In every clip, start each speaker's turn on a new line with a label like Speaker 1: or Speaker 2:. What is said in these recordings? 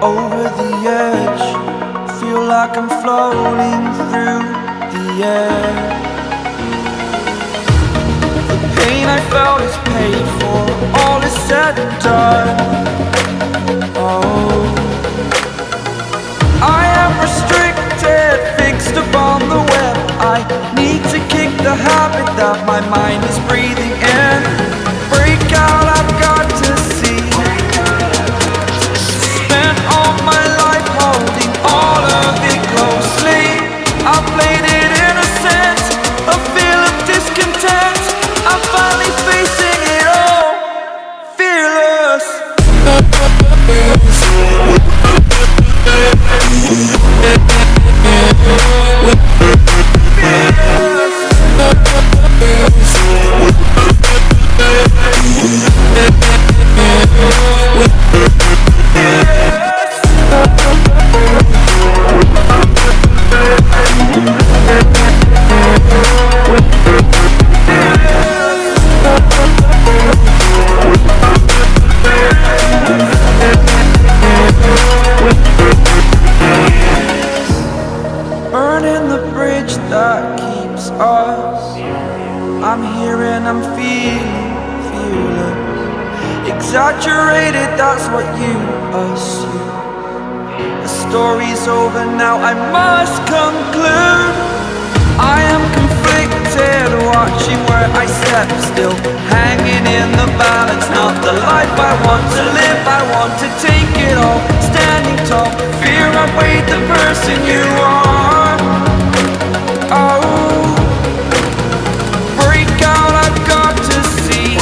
Speaker 1: over the edge, feel like I'm floating through the air. The pain I felt is paid for, all is said and done. Oh, I am restricted, fixed upon the web. I need to kick the habit that my mind is breathing in. Break out, I've got to see. Spent all my life holding all of it closely. I played it innocent, a feel of discontent. I'm finally facing it all, fearless. Burning the bridge that keeps us. I'm here and I'm feeling fearless. Exaggerated, that's what you assume. The story's over now, I must conclude. I am conflicted, watching where I step still, hanging in the balance. Not the life I want to live, I want to take it all. Standing tall, fear I weighed the person you are. Oh, break out, I've got to see.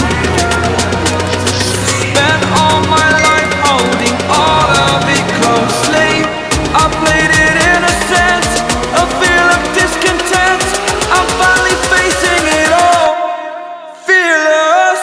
Speaker 1: Spent all my life holding all of it closely. I played it innocent, a feel of discontent. I'm finally facing it all, fearless.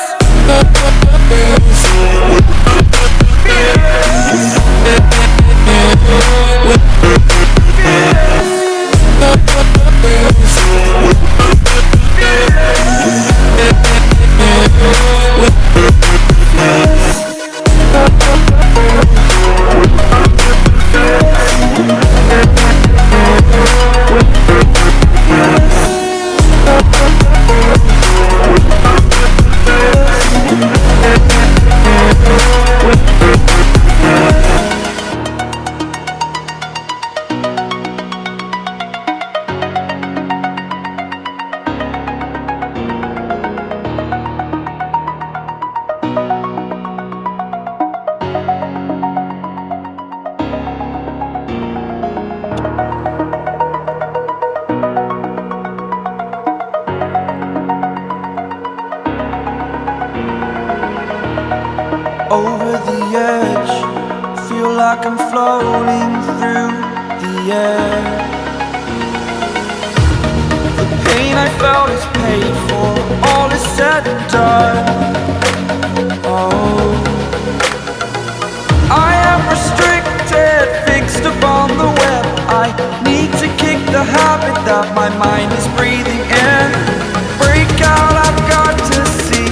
Speaker 1: Over the edge, feel like I'm floating through the air. The pain I felt is paid for, all is said and done. Oh, I am restricted, fixed upon the web. I need to kick the habit that my mind is breathing in. Break out, I've got to see.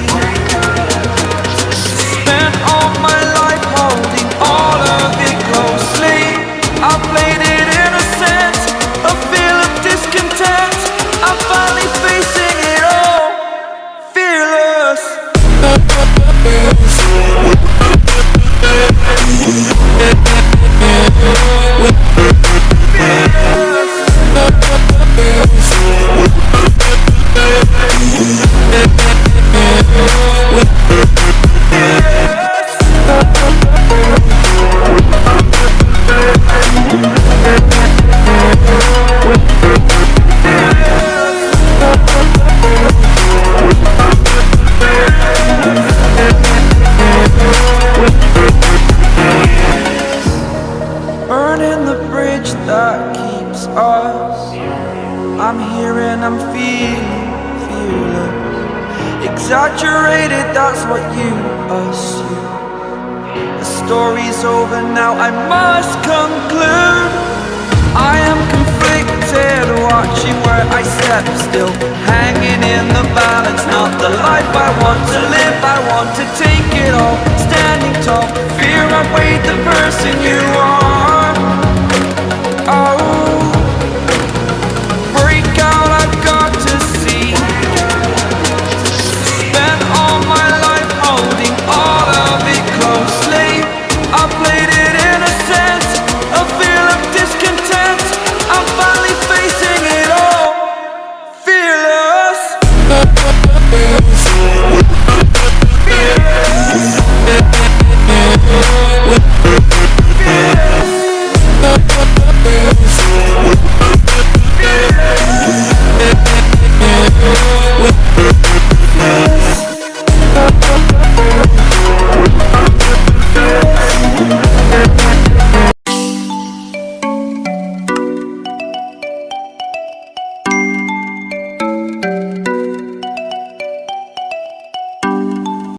Speaker 1: Spent all my life holding all of it closely. I played it innocent, a feel of discontent. I'm finally facing it all, fearless. Burning the bridge that keeps us. I'm here and I'm feeling fearless. Exaggerated, that's what you assume. The story's over now, I must conclude. I am conflicted, watching where I step still, hanging in the balance. Not the life I want to live, I want to take it all. Standing tall, fear I weighed the person you are.